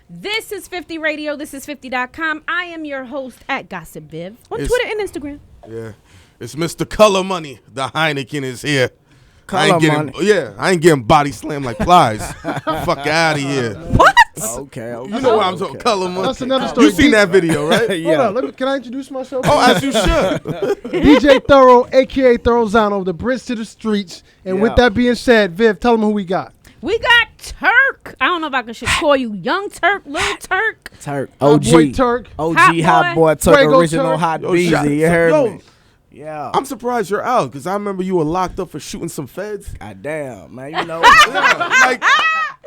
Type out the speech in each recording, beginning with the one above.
This is 50 Radio. This is 50.com. I am your host at Gossip Viv on It's- Twitter and Instagram. Yeah. It's Mr. Color Money. The Heineken is here. I ain't Money. I ain't getting body slammed like Plies. Fuck out of here. What? Okay. You know what I'm talking Color Money. That's another story. You seen that video, right? Yeah. Hold on, can I introduce myself? Oh, as you should. DJ Thorough, a.k.a. Thorozano, the Brits to the streets. And with Yeah. that being said, Viv, tell them who we got. We got Turk. I don't know if I should call you Young Turk, Little Turk. Turk. Hot OG. boy Turk. OG Hot Hot boy. Boy Turk. Fuego Original Turk. Hot Yo, Beezy. You heard yo, me? Yeah. I'm surprised you're out because I remember you were locked up for shooting some feds. God damn, man. You know.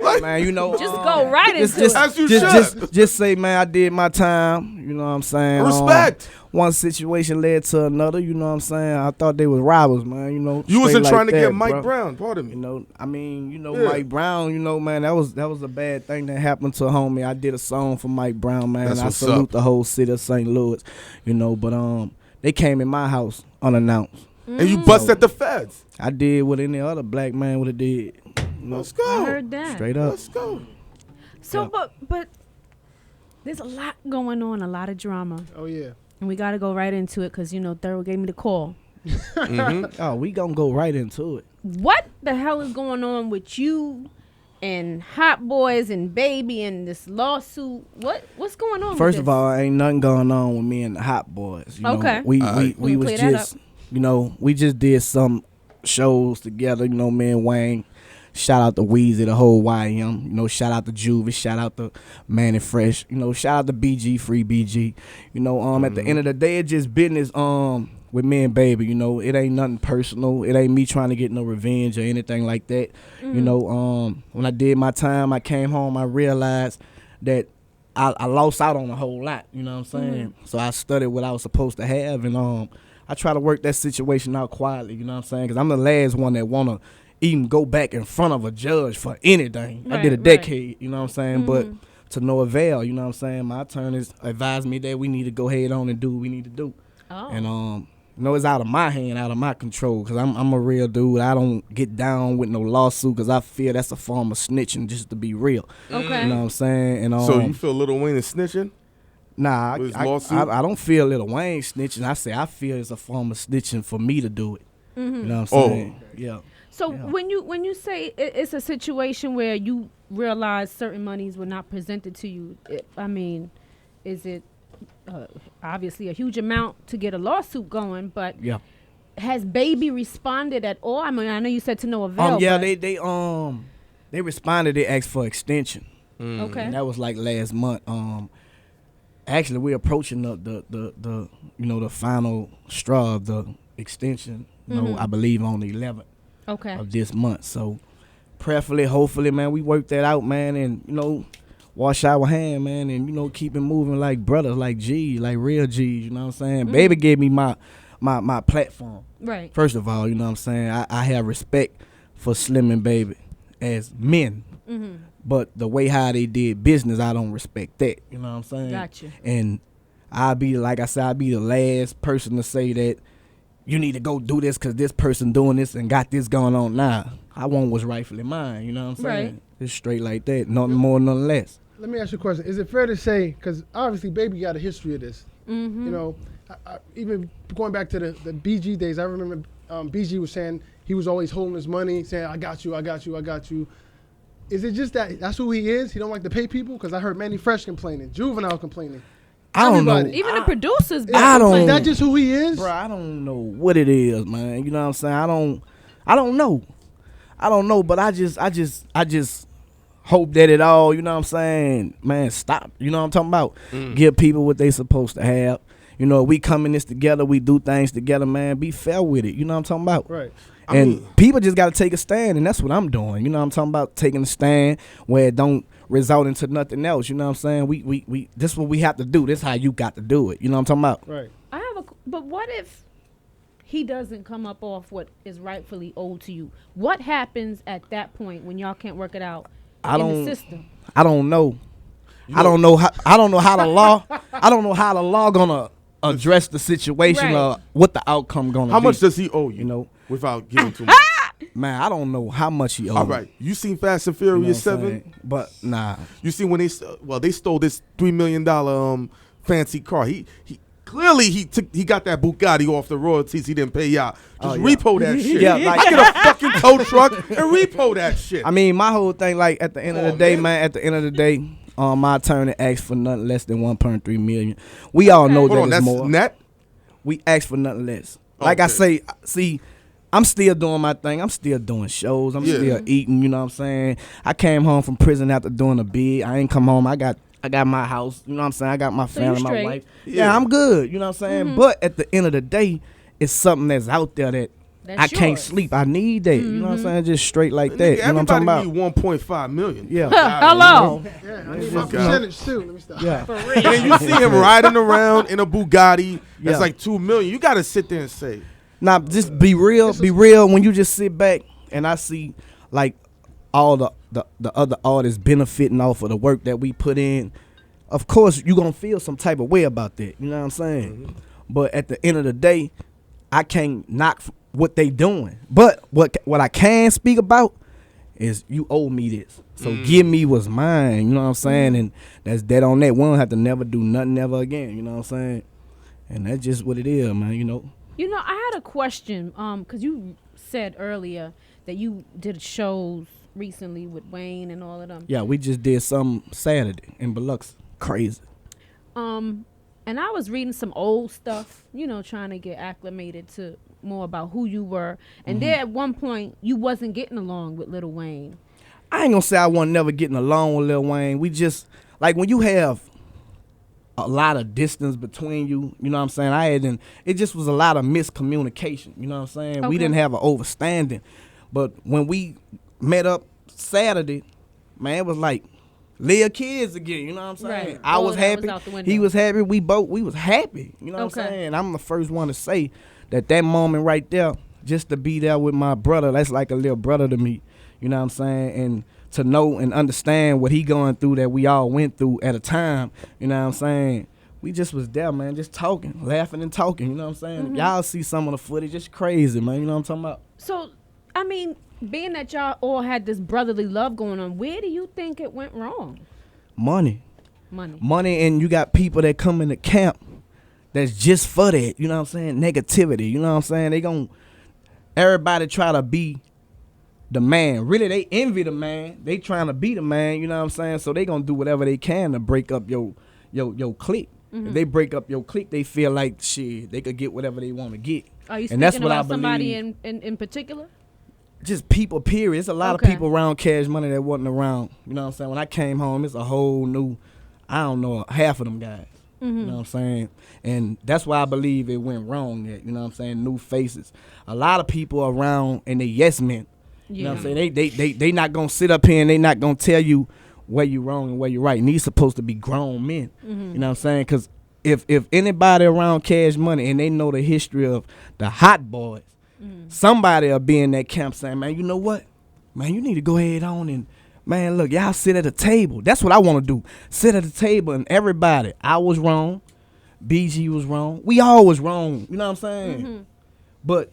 Like, Man, you know. Just go right into it. As you should. Just say, man, I did my time. You know what I'm saying? Respect. One situation led to another. You know what I'm saying? I thought they was robbers, man. You know. You straight wasn't like trying to that, get Mike bro. Brown. Pardon me. You know, I mean, Yeah. Mike Brown, man, that was a bad thing that happened to a homie. I did a song for Mike Brown, man. That's I what's salute up. the whole city of St. Louis, but they came in my house unannounced. And you bust at the feds. I did what any other black man would have did. Let's I go. heard that. Straight up. Let's go. So, Yeah. but there's a lot going on, a lot of drama. Oh, yeah. And we got to go right into it because, Thorough gave me the call. Oh, we gonna go right into it. What the hell is going on with you and Hot Boyz and Baby and this lawsuit? What's going on First with of this? all, ain't nothing going on with me and the Hot Boys. You know, Okay. we Alright. we was Clear that just we just did some shows together. Me and Wayne. Shout out to Weezy, the whole YM. Shout out to Juvie. Shout out to Manny Fresh. Shout out to BG, Free BG. At the end of the day, it's just business. With me and Baby, it ain't nothing personal. It ain't me trying to get no revenge or anything like that. When I did my time, I came home. I realized that I lost out on a whole lot. You know what I'm saying? So I studied what I was supposed to have, and I try to work that situation out quietly. You know what I'm saying? Because I'm the last one that wanna even go back in front of a judge for anything. I did a Right, decade. You know what I'm saying? But to no avail. You know what I'm saying? My attorneys advised me that we need to go ahead on and do what we need to do. Oh. And it's out of my hand, out of my control, because I'm a real dude. I don't get down with no lawsuit because I feel that's a form of snitching, just to be real. Okay. You know what I'm saying? And So you feel Lil Wayne is snitching? nah, with his I lawsuit? don't feel Lil Wayne snitching. I feel it's a form of snitching for me to do it. You know what I'm Oh. saying? Yeah. So Yeah. when you say it's a situation where you realize certain monies were not presented to you, is it obviously a huge amount to get a lawsuit going? But Yeah. has Baby responded at all? I know you said to no avail. Yeah, but- they responded. They asked for extension. Okay. And that was like last month. Actually, we're approaching the final straw of the extension. I believe on the 11th Okay. of this month. So, prayerfully, hopefully, man, we work that out, man, and wash our hand, man, and keep it moving like brothers, like G's, like real G's. You know what I'm saying? Baby gave me my platform. Right. First of all, you know what I'm saying? I have respect for Slim and Baby as men. But the way how they did business, I don't respect that. You know what I'm saying? Gotcha. And I'll be the last person to say that you need to go do this because this person doing this and got this going on now. I want what's rightfully mine. You know what I'm saying? Right. It's straight like that. Nothing more, nothing less. Let me ask you a question. Is it fair to say, because obviously Baby got a history of this, even going back to the BG days, I remember BG was saying he was always holding his money, saying, I got you, I got you, I got you. Is it just that's who he is? He don't like to pay people? Because I heard Manny Fresh complaining, Juvenile complaining. I don't know. Everybody. Even the producers. I don't- Is that just who he is? Bro, I don't know what it is, man. You know what I'm saying? I don't know. I don't know, but I just hope that it all, you know what I'm saying, man, stop. You know what I'm talking about? Give people what they supposed to have. We come in this together, we do things together, man. Be fair with it. You know what I'm talking about? Right. And people just got to take a stand, and that's what I'm doing. You know what I'm talking about? Taking a stand where it don't result into nothing else. You know what I'm saying? We this is what we have to do. This is how you got to do it. You know what I'm talking about? Right. But what if he doesn't come up off what is rightfully owed to you? What happens at that point when y'all can't work it out in the system? I don't know. I don't know how the law. I don't know how the law gonna address the situation Right. or what the outcome gonna be. How much does he owe you? You know? Without giving too much. Man, I don't know how much he owed. All right, you seen Fast and You know Furious what I'm 7? saying? But nah. You see when they stole this $3 million fancy car. He clearly he got that Bugatti off the royalties he didn't pay y'all. Just repo that shit. Yeah, like- I get a fucking tow truck and repo that shit. I mean, my whole thing, like, at the end of the day, man, at the end of the day, my attorney asked for nothing less than 1.3 million. We all know Hold that on, it's that's more. net? We asked for nothing less. Like I say, see, I'm still doing my thing. I'm still doing shows. I'm still eating, you know what I'm saying? I came home from prison after doing a bid. I ain't come home. I got my house, you know what I'm saying? I got my family, my wife. Yeah, I'm good, you know what I'm saying? But at the end of the day, it's something that's out there that I can't sleep. I need that, you know what I'm saying? Just straight like that. You know what I'm talking about? Everybody need 1.5 million. Yeah. Hello. Yeah, I need my percentage too. Let me stop. Yeah. And you see him riding around in a Bugatti that's Yeah. like $2 million. You got to sit there and say, Now, just be real. Be real. When you just sit back and I see like all the other artists benefiting off of the work that we put in, of course you gonna feel some type of way about that. You know what I'm saying? But at the end of the day, I can't knock what they doing. But what I can speak about is you owe me this. So give me what's mine. You know what I'm saying? And that's dead on that. We don't have to never do nothing ever again. You know what I'm saying? And that's just what it is, man. You know. You know, I had a question, because you said earlier that you did shows recently with Wayne and all of them. Yeah, we just did some Saturday in Biloxi. Crazy. And I was reading some old stuff, you know, trying to get acclimated to more about who you were. And there at one point, you wasn't getting along with Lil Wayne. I ain't gonna say I wasn't never getting along with Lil Wayne. We just, like, when you have a lot of distance between you, you know what I'm saying? It just was a lot of miscommunication, you know what I'm saying? Okay. We didn't have an overstanding. But when we met up Saturday, man, it was like live kids again, you know what I'm saying? Right. I was that happy. was out the window. He was happy. We was happy, you know what I'm saying? I'm the first one to say that moment right there, just to be there with my brother, that's like a little brother to me, you know what I'm saying? And to know and understand what he going through that we all went through at a time, you know what I'm saying? We just was there, man, just talking, laughing and talking, you know what I'm saying? Y'all see some of the footage, it's crazy, man, you know what I'm talking about? So, I mean, being that y'all all had this brotherly love going on, where do you think it went wrong? Money, and you got people that come into camp that's just for that, you know what I'm saying? Negativity, you know what I'm saying? Everybody try to be the man. Really, they envy the man. They trying to be the man, you know what I'm saying? So they gonna do whatever they can to break up your clique. If they break up your clique, they feel like shit, they could get whatever they want to get. Are you And that's speaking what I about somebody believe. in particular? Just people, period. It's a lot of Okay. people around Cash Money that wasn't around. You know what I'm saying? When I came home, it's a whole new, I don't know, half of them guys. You know what I'm saying? And that's why I believe it went wrong. You know what I'm saying? New faces. A lot of people around and they yes men. You know what I'm saying? They not gonna sit up here and they not gonna tell you where you wrong and where you right. And these supposed to be grown men. You know what I'm saying? Because if anybody around Cash Money and they know the history of the Hot Boyz, somebody will be in that camp saying, man, you know what? Man, you need to go ahead on and, man, look, y'all sit at the table. That's what I want to do. Sit at the table and everybody, I was wrong. BG was wrong. We all was wrong. You know what I'm saying? But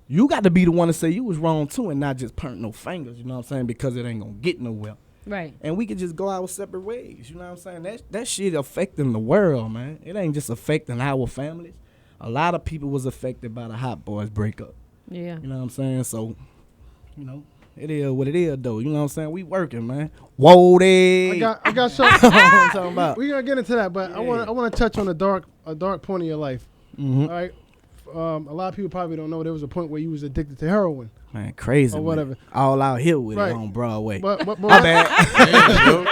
you got to be the one to say you was wrong too and not just point no fingers, you know what I'm saying? Because it ain't going to get nowhere. Right. And we could just go our separate ways, you know what I'm saying? That shit affecting the world, man. It ain't just affecting our families. A lot of people was affected by the Hot Boyz breakup. Yeah. You know what I'm saying? So, you know, it is what it is, though. You know what I'm saying? We working, man. Whoa, they. I got something. I'm talking about. We're gonna get into that, but I want to touch on a dark point of your life. All right. A lot of people probably don't know there was a point where you was addicted to heroin. Man, crazy. Or whatever. Man. All out here with Right. it on Broadway. But My bad.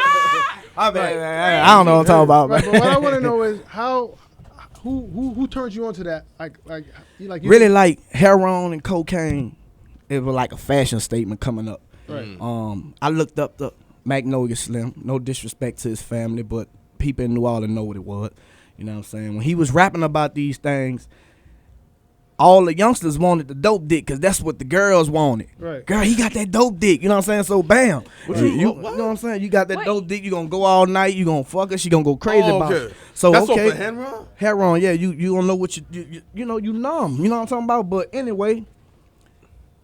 My bad, man. I don't know what I'm talking about, right, man. but what I want to know is who turned you on to that? You Really, like heroin and cocaine, it was like a fashion statement coming up. Right. I looked up the Magnolia Slim. No disrespect to his family, but people in New Orleans know what it was. You know what I'm saying? When he was rapping about these things, all the youngsters wanted the dope dick because that's what the girls wanted. Right. Girl, he got that dope dick. You know what I'm saying? So bam. What you you- know what I'm saying? You got that dope dick. You gonna go all night. You gonna fuck her. She gonna go crazy about it. So That's okay. off the Henron? Heroin, yeah. You don't know what you know. You numb. You know what I'm talking about? But anyway,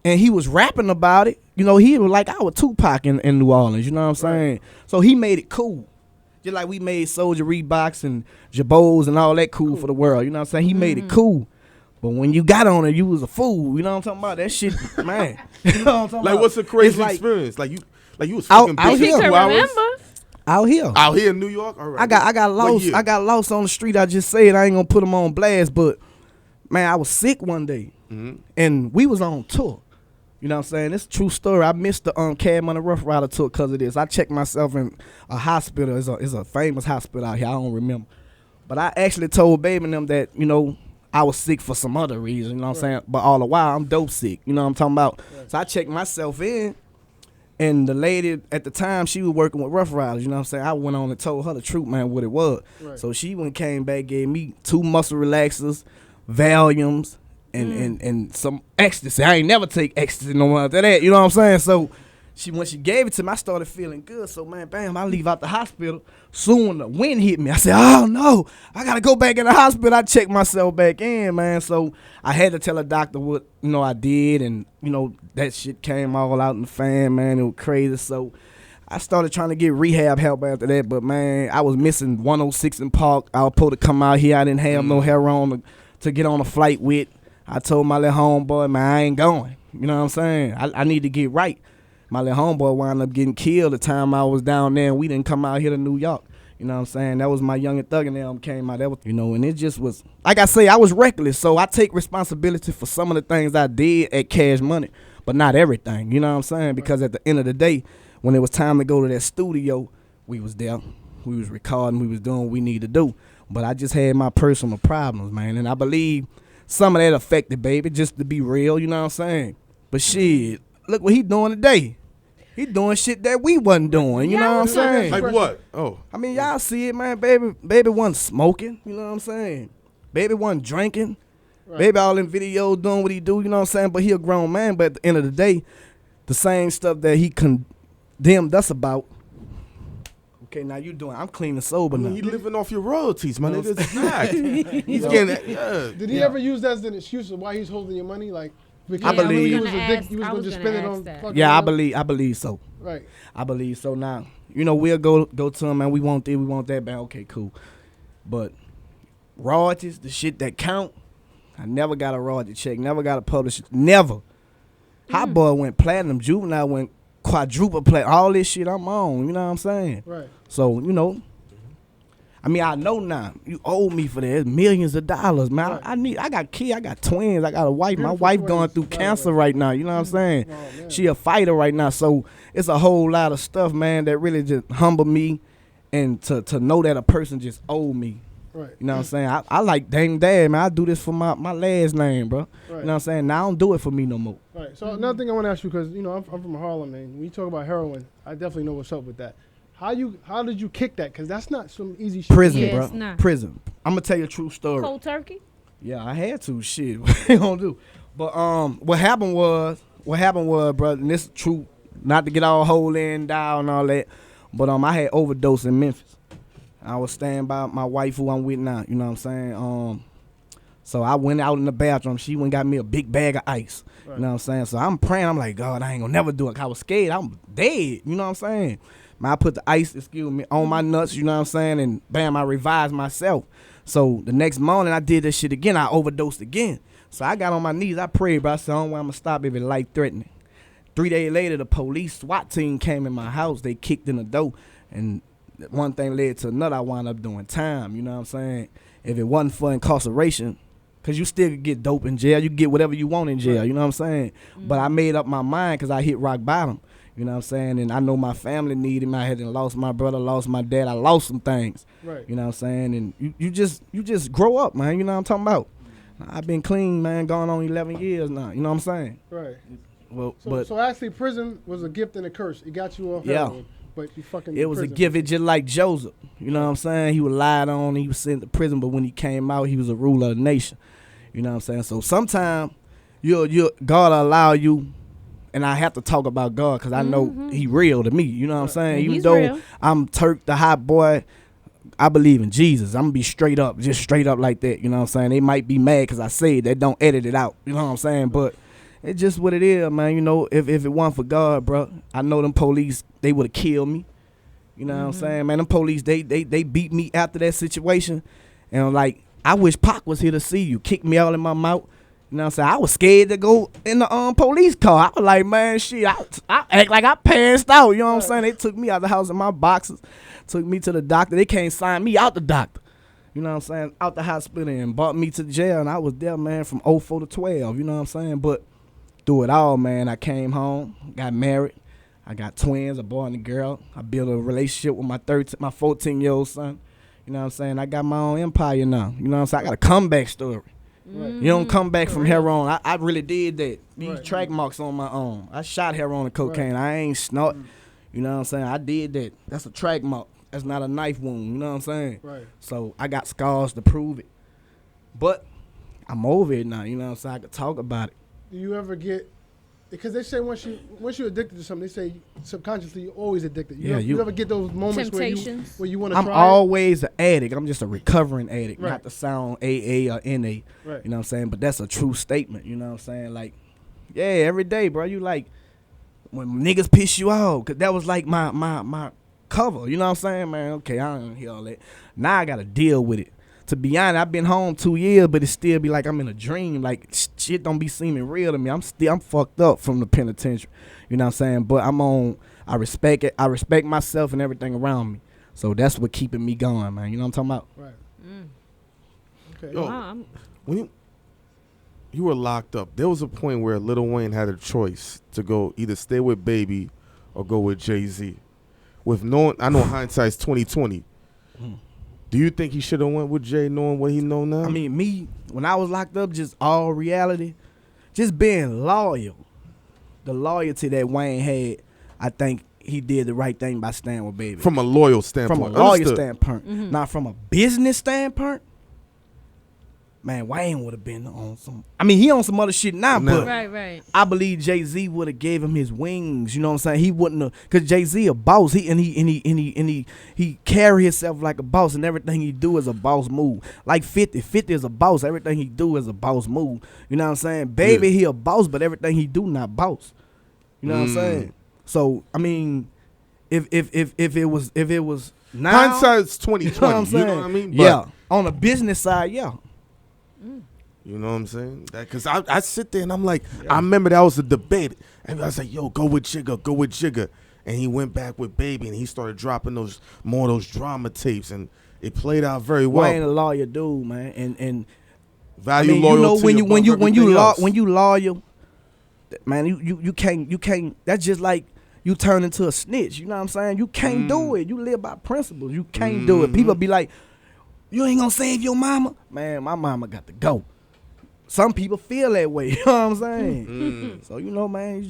and he was rapping about it. You know, he was like our Tupac in New Orleans. You know what I'm saying? So he made it cool. Just like we made Soldier Reeboks and Jabos and all that cool for the world. You know what I'm saying? He made it cool. But when you got on it, you was a fool. You know what I'm talking about? That shit, man. You know what I'm talking about? What's a crazy experience? Like you was fucking out bitches here. 2 hours? Out here. Out here in New York? All right. I got lost. I got lost on the street. I just said I ain't gonna put them on blast, but man, I was sick one day. And we was on tour. You know what I'm saying? It's a true story. I missed the Cab Money Rough Rider tour because of this. I checked myself in a hospital. It's a famous hospital out here. I don't remember. But I actually told Baby and them that, you know, I was sick for some other reason, you know what I'm saying? But all the while, I'm dope sick, you know what I'm talking about? So I checked myself in, and the lady at the time, she was working with Rough Riders, you know what I'm saying? I went on and told her the truth, man, what it was. So she came back, gave me 2 muscle relaxers, Valiums, and some ecstasy. I ain't never take ecstasy no more after that, you know what I'm saying? So when she gave it to me, I started feeling good. So man, bam, I leave out the hospital. Soon the wind hit me. I said, oh no, I gotta go back in the hospital. I checked myself back in, man. So I had to tell the doctor what, you know, I did, and you know, that shit came all out in the fan, man. It was crazy. So I started trying to get rehab help after that, but man, I was missing 106 in Park. I was supposed to come out here. I didn't have no heroine to get on a flight with. I told my little homeboy, man, I ain't going. You know what I'm saying? I need to get right. My little homeboy wound up getting killed the time I was down there, and we didn't come out here to New York. You know what I'm saying? That was my Young and Thug and them came out. That was, you know, and it just was, like I say, I was reckless. So I take responsibility for some of the things I did at Cash Money, but not everything. You know what I'm saying? Because at the end of the day, when it was time to go to that studio, we was there. We was recording. We was doing what we needed to do. But I just had my personal problems, man. And I believe some of that affected Baby, just to be real. You know what I'm saying? But shit, look what he doing today. He doing shit that we wasn't doing, you know what I'm saying? Like what? Oh. I mean, y'all see it, man. Baby wasn't smoking, you know what I'm saying? Baby wasn't drinking. Baby all in videos doing what he do, you know what I'm saying? But he a grown man, but at the end of the day, the same stuff that he condemned us about. Okay, now you doing, I'm clean and sober now. He living off your royalties, my nigga. It's a fact. He's getting that, yeah. Did he ever use that as an excuse of why he's holding your money? Like, I believe he was going to spend it on fucking yeah, I believe so. Right. I believe so. Now, you know, we'll go to him, man. We want this, we want that, man. Okay, cool. But royalties, the shit that count, I never got a royalty check, never got a publisher, never. Hot Boy went platinum, Juvenile went quadruple platinum, all this shit I'm on, you know what I'm saying? Right. So, you know, I mean, I know now. You owe me for that. It's millions of dollars, man. Right. I got kids. I got twins. I got a wife. Beautiful My wife twins, going through cancer right now. You know what I'm saying? Oh, man. She a fighter right now. So it's a whole lot of stuff, man, that really just humble me, and to know that a person just owe me. Right. You know what I'm saying? I like dang dad, man. I do this for my last name, bro. Right. You know what I'm saying? Now I don't do it for me no more. Right. So another thing I want to ask you, because you know I'm from Harlem, man. When you talk about heroin, I definitely know what's up with that. How did you kick that? Because that's not some easy shit. Prison, Yeah, bro. it's not. Prison. I'm gonna tell you a true story. Cold turkey? Yeah, I had to. Shit, what you gonna do? But what happened was, bro, and this is true. Not to get all whole in, down, and all that. But I had overdose in Memphis. I was staying by my wife who I'm with now. You know what I'm saying? So I went out in the bathroom. She went and got me a big bag of ice. Right. You know what I'm saying? So I'm praying. I'm like, God, I ain't gonna never do it. I was scared. I'm dead. You know what I'm saying? Man, I put the ice, on my nuts. You know what I'm saying? And bam, I revised myself. So the next morning, I did this shit again. I overdosed again. So I got on my knees. I prayed, bro. I said, I'm gonna stop if it's life threatening. 3 days later, the police SWAT team came in my house. They kicked in the door, and one thing led to another. I wound up doing time. You know what I'm saying? If it wasn't for incarceration, because you still could get dope in jail. You can get whatever you want in jail. You know what I'm saying? Mm-hmm. But I made up my mind because I hit rock bottom. You know what I'm saying? And I know my family needed me. I had lost my brother, lost my dad. I lost some things. Right. You know what I'm saying? And you just grow up, man. You know what I'm talking about? I've been clean, man, going on 11 years now. You know what I'm saying? Right. Well, so actually prison was a gift and a curse. It got you off heroin, but you fucking it was a gift. It just like Joseph. You know what I'm saying? He was lied on. He was sent to prison, but when he came out, he was a ruler of the nation. You know what I'm saying? So sometimes God will allow you. And I have to talk about God because I know he real to me. You know what I'm saying? And even though real. I'm Turk, the hot boy, I believe in Jesus. I'm going to be straight up, just straight up like that. You know what I'm saying? They might be mad because I say it. They don't edit it out. You know what I'm saying? But it's just what it is, man. You know, if it wasn't for God, bro, I know them police, they would have killed me. You know what I'm saying, man? Them police, they beat me after that situation. And I'm like, I wish Pac was here to see you. Kicked me all in my mouth. You know what I'm saying? I was scared to go in the police car. I was like, man, shit, I act like I passed out. You know what I'm saying? They took me out of the house in my boxes, took me to the doctor. They can't sign me out the doctor. You know what I'm saying? Out the hospital and brought me to jail. And I was there, man, from 04 to 12. You know what I'm saying? But through it all, man, I came home, got married. I got twins, a boy and a girl. I built a relationship with my 14-year-old son. You know what I'm saying? I got my own empire now. You know what I'm saying? I got a comeback story. Right. You don't come back from heroin. I really did that. These track marks on my own. I shot heroin and cocaine. I ain't snort. You know what I'm saying? I did that. That's a track mark. That's not a knife wound. You know what I'm saying? Right. So I got scars to prove it. But I'm over it now. You know what I'm saying? I could talk about it. Do you ever get... Because they say once you're addicted to something, they say subconsciously you're always addicted. You ever get those moments where you want to try? I'm always an addict. I'm just a recovering addict, not to sound AA or NA. Right. You know what I'm saying? But that's a true statement. You know what I'm saying? Like, yeah, every day, bro. You like when niggas piss you off, cause that was like my cover. You know what I'm saying, man? Okay, I don't hear all that. Now I gotta deal with it. To be honest, I've been home 2 years, but it still be like I'm in a dream. Like, shit don't be seeming real to me. I'm fucked up from the penitentiary. You know what I'm saying? But I respect it. I respect myself and everything around me. So that's what keeping me going, man. You know what I'm talking about? Right. Okay. Yo, when you were locked up, there was a point where Lil Wayne had a choice to go either stay with Baby or go with Jay-Z. I know hindsight's 2020. Do you think he should have went with Jay knowing what he know now? I mean, me, when I was locked up, just all reality, just being loyal. The loyalty that Wayne had, I think he did the right thing by staying with Baby. From a loyal standpoint. From a loyal standpoint. Not from a business standpoint. Man, Wayne would have been on some... I mean, he on some other shit now, but right. I believe Jay-Z would have gave him his wings. You know what I'm saying? He wouldn't have... Because Jay-Z a boss. He carry himself like a boss, and everything he do is a boss move. Like 50. 50 is a boss. Everything he do is a boss move. You know what I'm saying? Baby, he a boss, but everything he do not boss. You know what I'm saying? So, I mean, if it was now... Hindsight's 2020. You know what I'm saying? You know what I mean? But yeah. On the business side, yeah. You know what I'm saying? Because I sit there and I'm like, I remember that was a debate. And I was like, yo, go with Jigga. And he went back with Baby and he started dropping more of those drama tapes. And it played out very well. Wayne a lawyer dude, man. And value loyalty. You know, when you loyal, man, you can't, that's just like you turn into a snitch. You know what I'm saying? You can't do it. You live by principles. You can't do it. People be like, you ain't gonna save your mama? Man, my mama got to go. Some people feel that way, you know what I'm saying? So, you know, man,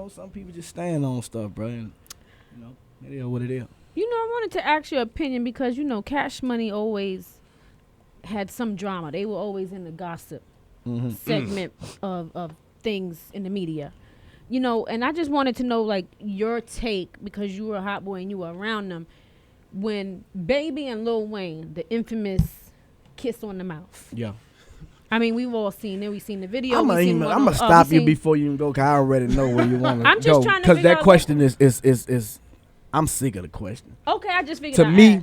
some people just stand on stuff, bro. And, you know, it is what it is. You know, I wanted to ask your opinion because, you know, Cash Money always had some drama. They were always in the gossip segment of things in the media. You know, and I just wanted to know, like, your take, because you were a hot boy and you were around them, when Baby and Lil Wayne, the infamous kiss on the mouth. Yeah. I mean, we've all seen it. We've seen the video. I'm gonna stop you before you go, because I already know where you want to go. I'm just trying to because that question is I'm sick of the question. Okay, I just figured to me,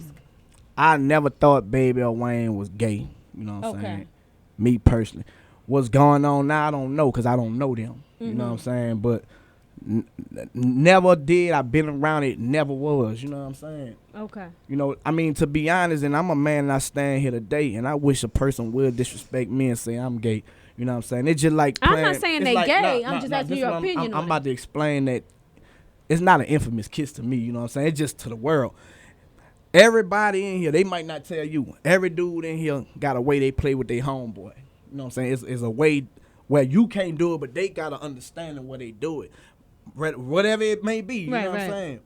I never thought Baby or Wayne was gay. You know what I'm saying? Me personally. What's going on now, I don't know, because I don't know them. You know what I'm saying? But never did. I've been around it. Never was. You know what I'm saying? Okay. You know, I mean, to be honest, and I'm a man and I stand here today, and I wish a person would disrespect me and say I'm gay. You know what I'm saying? It's just like I'm not saying they gay. I'm just asking your opinion. I'm about to explain that it's not an infamous kiss to me. You know what I'm saying? It's just to the world. Everybody in here, they might not tell you. Every dude in here got a way they play with their homeboy. You know what I'm saying? It's a way where you can't do it, but they got to understand where they do it. Whatever it may be, you know what I'm saying?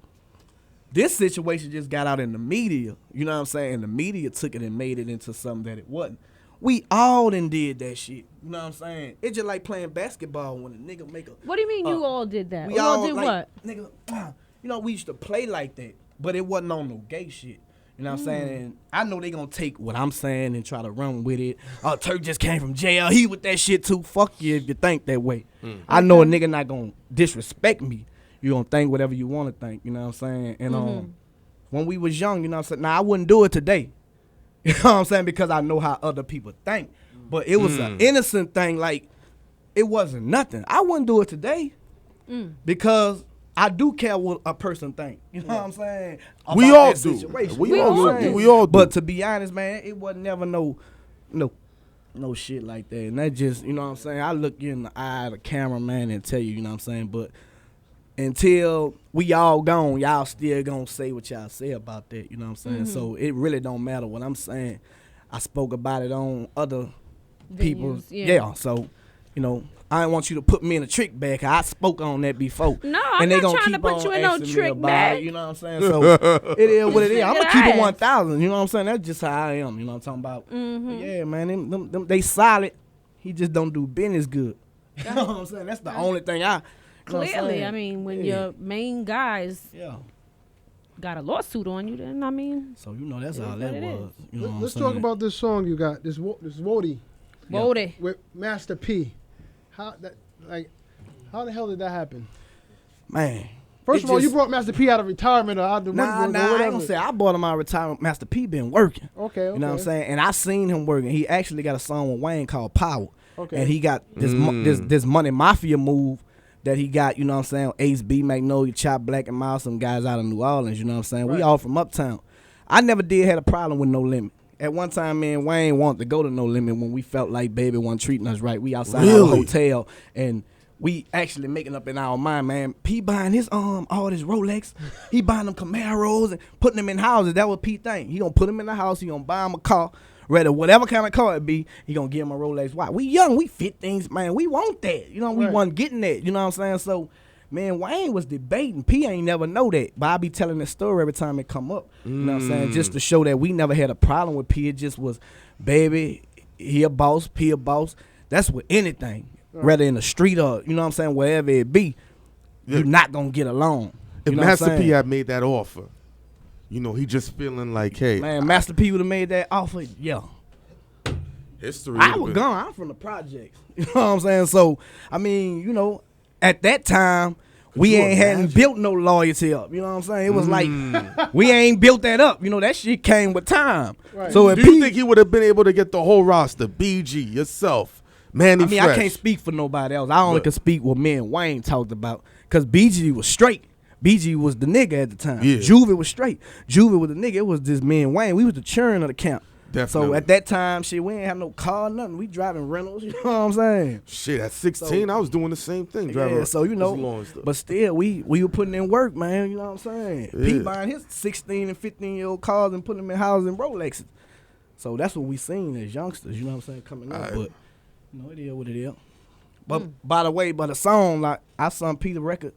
This situation just got out in the media, you know what I'm saying? The media took it and made it into something that it wasn't. We all done did that shit, you know what I'm saying? It's just like playing basketball when a nigga make a... What do you mean you all did that? We all did like, what? Nigga, you know, we used to play like that, but it wasn't on no gay shit. You know what I'm saying? And I know they gonna take what I'm saying and try to run with it. Oh, Turk just came from jail. He with that shit too. Fuck you if you think that way. I know a nigga not gonna disrespect me. You gonna think whatever you want to think. You know what I'm saying? And when we was young, you know what I'm saying? Now I wouldn't do it today. You know what I'm saying? Because I know how other people think. But it was an innocent thing. Like, it wasn't nothing. I wouldn't do it today because I do care what a person think. You know what I'm saying? We all do. We all do. But to be honest, man, it wasn't never no shit like that. And that just, you know what I'm saying? I look you in the eye of the cameraman and tell you know what I'm saying? But until we all gone, y'all still gonna say what y'all say about that. You know what I'm saying? So it really don't matter what I'm saying. I spoke about it on other people's. Yeah. So, you know, I didn't want you to put me in a trick bag. I spoke on that before. No, I'm not trying to put you in no trick bag. You know what I'm saying? So it is what it is. I'm gonna keep it 1,000. You know what I'm saying? That's just how I am. You know what I'm talking about? Yeah, man. Them, they solid. He just don't do business good. You know what I'm saying? That's the only thing I. Clearly, I mean, when your main guys got a lawsuit on you, then I mean. So you know that's all that was. You know Let's talk about this song you got. This Wody. Wody with Master P. How the hell did that happen? Man. First of all, you brought Master P out of retirement or out of Nah, I ain't gonna say I bought him out of retirement. Master P been working. Okay. You know what I'm saying? And I seen him working. He actually got a song with Wayne called Power. Okay. And he got this Money Mafia move that he got, you know what I'm saying? Ace B, Magnolia, Chop, Black and Miles, some guys out of New Orleans, you know what I'm saying? Right. We all from Uptown. I never did had a problem with No Limit. At one time, me and Wayne wanted to go to No Limit when we felt like Baby wasn't treating us right. We outside our hotel, and we actually making up in our mind, man. P buying his all this Rolex. He buying them Camaros and putting them in houses. That was P thing. He gonna put them in the house. He gonna buy him a car. Rather whatever kind of car it be, he gonna give him a Rolex. Why? We young, we fit things, man. We want that. You know, we wasn't getting that. You know what I'm saying? So, man, Wayne was debating. P ain't never know that. But I be telling this story every time it come up. You know what I'm saying? Just to show that we never had a problem with P. It just was, baby, he a boss, P a boss. That's with anything. Rather in the street or, you know what I'm saying, wherever it be, you're not gonna get along. If Master P had made that offer, you know, he just feeling like, hey. Man, Master P would have made that offer, History. I was gone. I'm from the projects. You know what I'm saying? So, I mean, you know, at that time, we hadn't built no loyalty up. You know what I'm saying? It was like, we ain't built that up. You know, that shit came with time. Right. So do you think he would have been able to get the whole roster? BG, yourself, Manny Fresh. I can't speak for nobody else. I only can speak what me and Wayne talked about. Because BG was straight. BG was the nigga at the time. Yeah. Juvie was straight. Juvie was the nigga. It was just me and Wayne. We was the churn of the camp. Definitely. So at that time, shit, we ain't have no car, nothing. We driving rentals. You know what I'm saying? Shit, at 16, I was doing the same thing. Driving so you know, but still, we were putting in work, man. You know what I'm saying? Yeah. P buying his 16 and 15-year-old cars and putting them in houses and Rolexes. So that's what we seen as youngsters. You know what I'm saying? Coming up, but you know, it is what it is. But by the way, the song, like I sung P the record.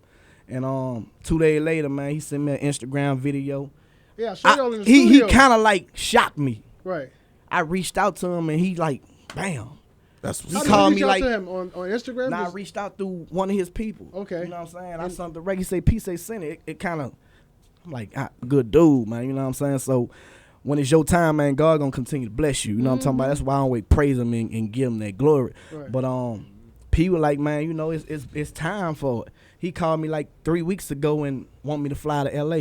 And 2 days later, man, he sent me an Instagram video. Yeah, I saw y'all in the studio. He kind of like shocked me. Right. I reached out to him and he like, bam. That's what he called me like to him on Instagram. Nah, I reached out through one of his people. Okay. You know what I'm saying? I sent the record. He say, P say send it. It kind of, I'm like, good dude, man. You know what I'm saying? So when it's your time, man, God gonna continue to bless you. You know what I'm talking about? That's why I always praise him and give him that glory. Right. But P was like, man, you know, it's time for it. He called me like 3 weeks ago and want me to fly to LA.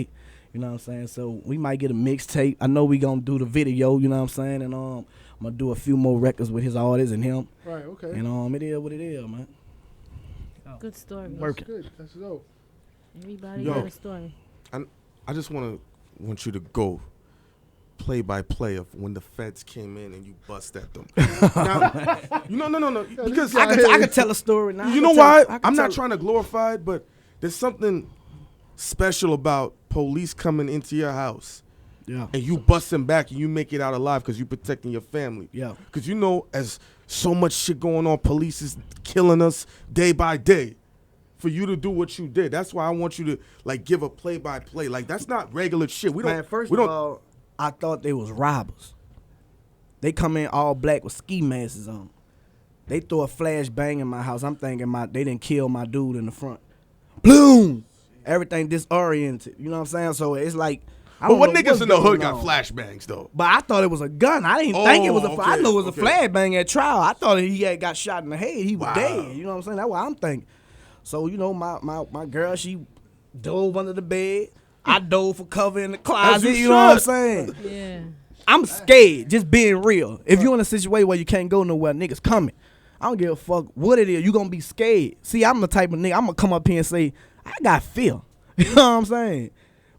You know what I'm saying? So we might get a mixtape. I know we gonna do the video, you know what I'm saying? And I'm gonna do a few more records with his artists and him. Right, okay. And it is what it is, man. Good story. That's good. That's dope. Everybody got a story. I just want you to go play by play of when the feds came in and you bust at them. Now, no. Because I could tell a story now. You know why? I'm not trying to glorify it, but there's something special about police coming into your house. Yeah. And you busting back and you make it out alive because you protecting your family. Yeah. Because you know, as so much shit going on, police is killing us day by day. For you to do what you did. That's why I want you to like give a play by play. Like that's not regular shit. First of all, I thought they was robbers. They come in all black with ski masks on. They throw a flash bang in my house. I'm thinking they didn't kill my dude in the front. Bloom! Everything disoriented. You know what I'm saying? So it's like But what niggas in the hood got flashbangs though? But I thought it was a gun. I didn't think it was a. okay, I knew it was a flashbang at trial. I thought he had got shot in the head. He was Wow. dead. You know what I'm saying? That's what I'm thinking. So you know, my girl, she dove under the bed. I dove for cover in the closet. You know what I'm saying? Yeah. I'm scared. Just being real. If you're in a situation where you can't go nowhere, niggas coming. I don't give a fuck what it is. You gonna be scared. See, I'm the type of nigga. I'm gonna come up here and say I got fear. You know what I'm saying?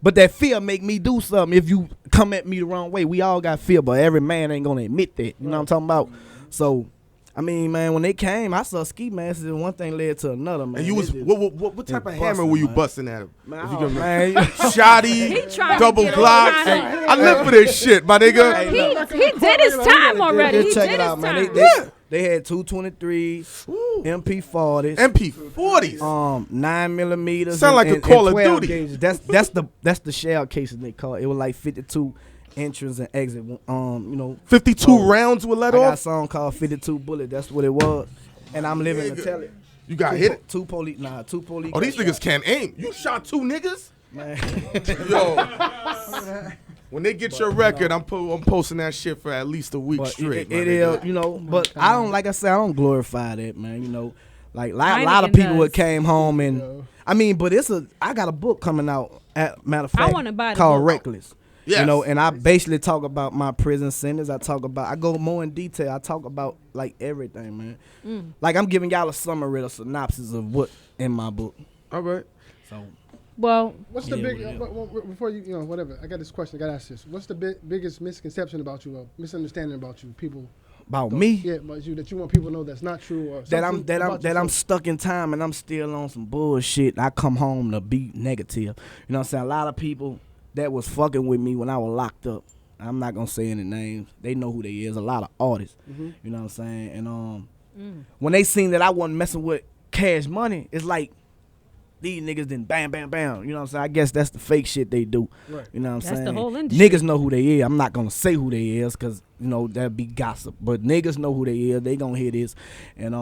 But that fear make me do something if you come at me the wrong way. We all got fear, but every man ain't gonna admit that. You know what I'm talking about? So, I mean, man, when they came, I saw ski masks and one thing led to another, man. And you was what type of hammer busting, were you man. busting at him? Man, If you oh, can man. Shotty, trying to double get blocks. all kind of- I live for this shit, my nigga. He did his time already. Just He check did it his out, man. time. They had 223s, MP40s. MP40s. 9mm. Sound like a Call of 12 Duty. Gauges. That's the shell cases they call it. It was like 52 entrance and exit. 52 rounds were let I got a off. song called 52 Bullet. That's what it was. And I'm living to tell it. You got hit. Two police. Two police. Oh, these got niggas shot. can't aim. You shot 2 niggas? Man. Yo. When they get your record, I'm posting that shit for at least a week But straight. it is, but I don't, like I said, I don't glorify that, man. Like a lot of Heineken people does. that came home and, I mean, but I got a book coming out, matter of fact, wanna buy the called book. Reckless. Yes. And I basically talk about my prison sentence. I go more in detail. I talk about like everything, man. Like I'm giving y'all a summary, a synopsis of what in my book. All right. So Well, What's the Yeah, big yeah. before you whatever? I got this question. I got to ask this. What's the biggest misconception about you, or misunderstanding about you? People about don't- me, Yeah, about you that you want people to know that's not true, or that I'm something that I'm about that I'm yourself. stuck in time and I'm still on some bullshit. I come home to be negative. You know what I'm saying? A lot of people that was fucking with me when I was locked up. I'm not gonna say any names. They know who they is. A lot of artists. Mm-hmm. You know what I'm saying? And when they seen that I wasn't messing with Cash Money, it's like these niggas didn't bam bam bam. You know what I'm saying? I guess that's the fake shit they do. Right. You know what I'm That's the saying? whole industry. Niggas know who they is. I'm not gonna say who they is because that'd be gossip. But niggas know who they is. They gonna hear this, and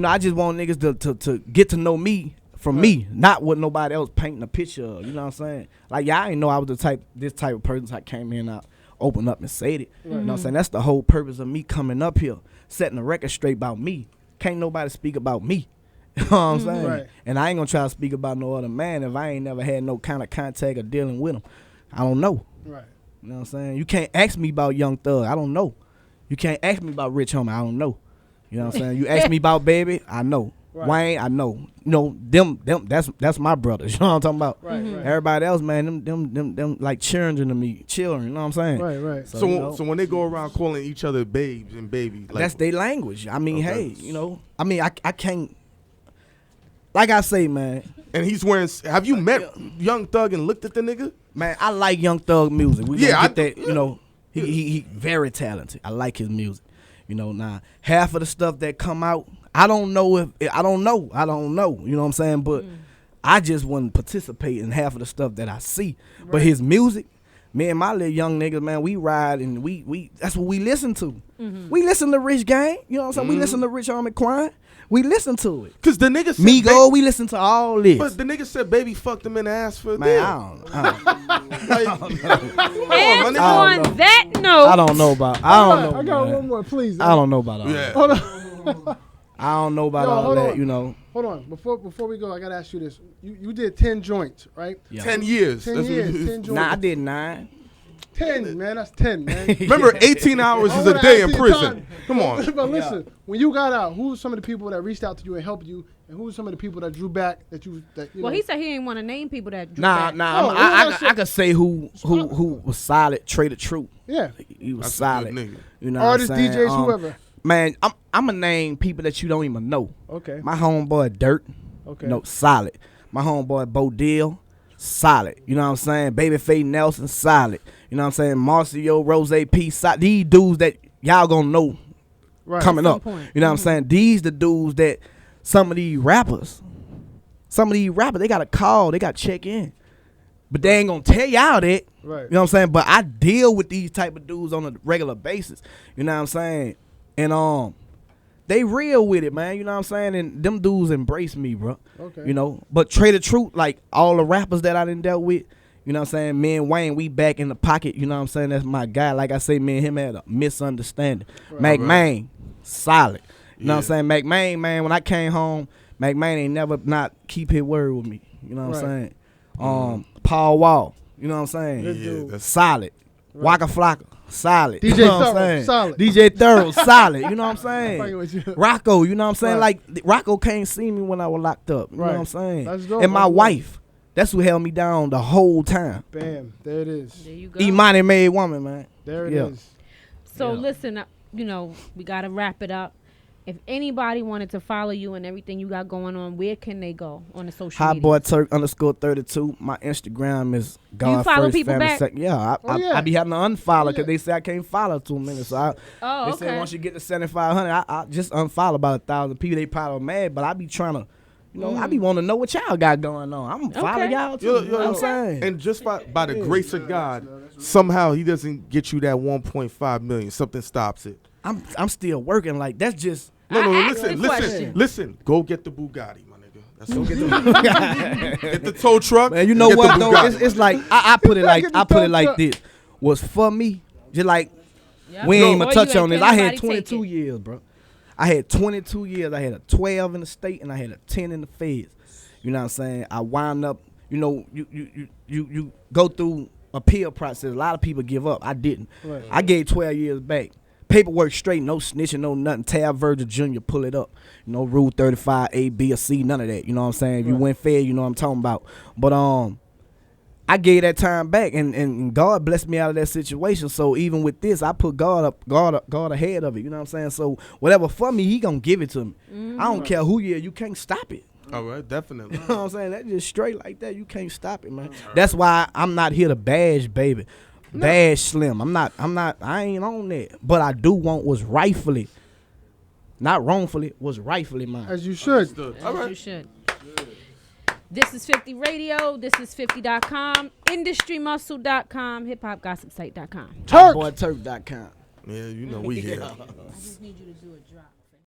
I just want niggas to get to know me from me, not what nobody else painting a picture of. You know what I'm saying? Like y'all ain't know I was this type of person. I came in, I opened up and said it. You know what I'm saying? That's the whole purpose of me coming up here, setting the record straight about me. Can't nobody speak about me. You know what I'm saying? Right. And I ain't gonna try to speak about no other man if I ain't never had no kind of contact or dealing with him. I don't know. Right. You know what I'm saying? You can't ask me about Young Thug. I don't know. You can't ask me about Rich Homie. I don't know. You know what I'm saying? You ask me about Baby. I know. Right. Wayne. I know. Them. That's my brothers. You know what I'm talking about? Right. Right. Everybody else, man, them like children to me. Children. You know what I'm saying? Right. Right. So when they go around calling each other babes and babies, like, That's their language. I mean, Okay. hey, I can't. Like I say, man, and he's wearing. Have you met Young Thug and looked at the nigga? man, I like Young Thug music. We Yeah, gonna get that. He very talented. I like his music. Now half of the stuff that come out, I don't know. You know what I'm saying? But I just wouldn't participate in half of the stuff that I see. Right. But his music, me and my little young niggas, man, we ride and we that's what we listen to. We listen to Rich Gang. You know what I'm saying? We listen to Rich Homie Quan. We listen to it. Cause the nigga said Migo, we listen to all this. But the nigga said baby fucked him in the ass for a Man, deal. I don't and I on don't know. that note, I don't know about. I don't know. I got man. one more, please. I don't know about all Yeah. that. Hold on. I don't know about Yo, all hold that. on. Hold on. Before we go, I gotta ask you this. You did 10 joints, right? Yeah. 10 years. 10 That's what- years. 10 joints. Nah, I did 9. 10, man. That's 10, man. Remember, 18 hours is a day in prison. Come on. But listen, when you got out, who were some of the people that reached out to you and helped you, and who were some of the people that drew back that you well, know? he said he didn't want to name people that drew Nah. back. No, I could say who was solid. Trade the Truth. Yeah. He was That's a solid. good nigga. You know, Artists, what I'm saying? DJs, whoever. Man, I'm gonna name people that you don't even know. Okay. My homeboy Dirt. Okay. Solid. My homeboy Bo Deal, solid. You know what I'm saying? Babyface Nelson, solid. You know what I'm saying? Marcio, Rose P, solid. These dudes that y'all gonna know Right. coming At some up. point. You know what I'm saying? These the dudes that some of these rappers, they gotta call, they gotta check in. But they ain't gonna tell y'all that. Right. You know what I'm saying? But I deal with these type of dudes on a regular basis. You know what I'm saying? And they real with it, man. You know what I'm saying? And them dudes embrace me, bro. Okay. But Trade the Truth, like all the rappers that I done dealt with, You know what I'm saying? Me and Wayne, we back in the pocket. You know what I'm saying? That's my guy. Like I say, me and him had a misunderstanding. Right. McMahon, solid. You know what I'm Yeah. saying? McMahon, man, when I came home, McMahon ain't never not keep his word with me. You know what I'm saying? Paul Wall, you know what I'm saying? Good dude. That's Solid. Waka Flocka, solid. DJ You know what I'm Thorough, saying? solid. DJ Thorough, solid. You know what I'm Fucking saying? with you. Rocco, you know what I'm saying? Right. Like, Rocco can't see me when I was locked up. You know Right. what I'm saying? That's dope. And my That's dope. wife, that's who held me down the whole time. Bam. There it is. There you go. Imani made woman, man. There it Yeah. is. So Yeah. listen, you know, we got to wrap it up. If anybody wanted to follow you and everything you got going on, where can they go on the social Hot media? Boy Turk _32. My Instagram is God follow First people Family back? Second. Yeah, yeah. I be having to unfollow because Yeah. they say I can't follow 2 minutes. So they Oh, say okay. once you get to 7,500, I just unfollow about 1,000 people. They probably mad, but I be trying to, you know, I be wanting to know what y'all got going on. I'm following Okay. y'all too. Yo, You know what I'm yo. saying? And just by the grace of God, somehow he doesn't get you that 1.5 million. Something stops it. I'm still working. Like that's just. No, I asked listen, the listen, question. listen. Go get the Bugatti, my nigga. That's what get the tow truck. Man, you know get what the though? Bugatti, It's my like I put it like Get the I put tow it like truck. this. Was for me, just like Yep. we ain't Or gonna you touch ain't on this. can't I had nobody take 22 it. years, bro. I had 22 years. I had a 12 in the state and I had a 10 in the feds. You know what I'm saying? I wound up. You know, you go through appeal process. A lot of people give up. I didn't. Right. I gave 12 years back. Paperwork straight, no snitching, no nothing. Tab Virgil Jr. pull it up. You know, Rule 35, A, B, or C, none of that. You know what I'm saying? If you Right. went fair, you know what I'm talking about. But I gave that time back, and God blessed me out of that situation. So even with this, I put God ahead of it. You know what I'm saying? So whatever for me, He gonna give it to me. I don't care who you can't stop it. All right, definitely. You know what I'm saying? That just straight like that. You can't stop it, man. That's why I'm not here to bash, baby. Bash Slim. I ain't on that. But I do want what's rightfully, not wrongfully, was rightfully mine. As you should. All As right. you should. This is 50 Radio. This is 50.com. IndustryMuscle.com. HipHopGossipSite.com. Turk. HotBoyTurk.com. Yeah, you know we here. I just need you to do a drop.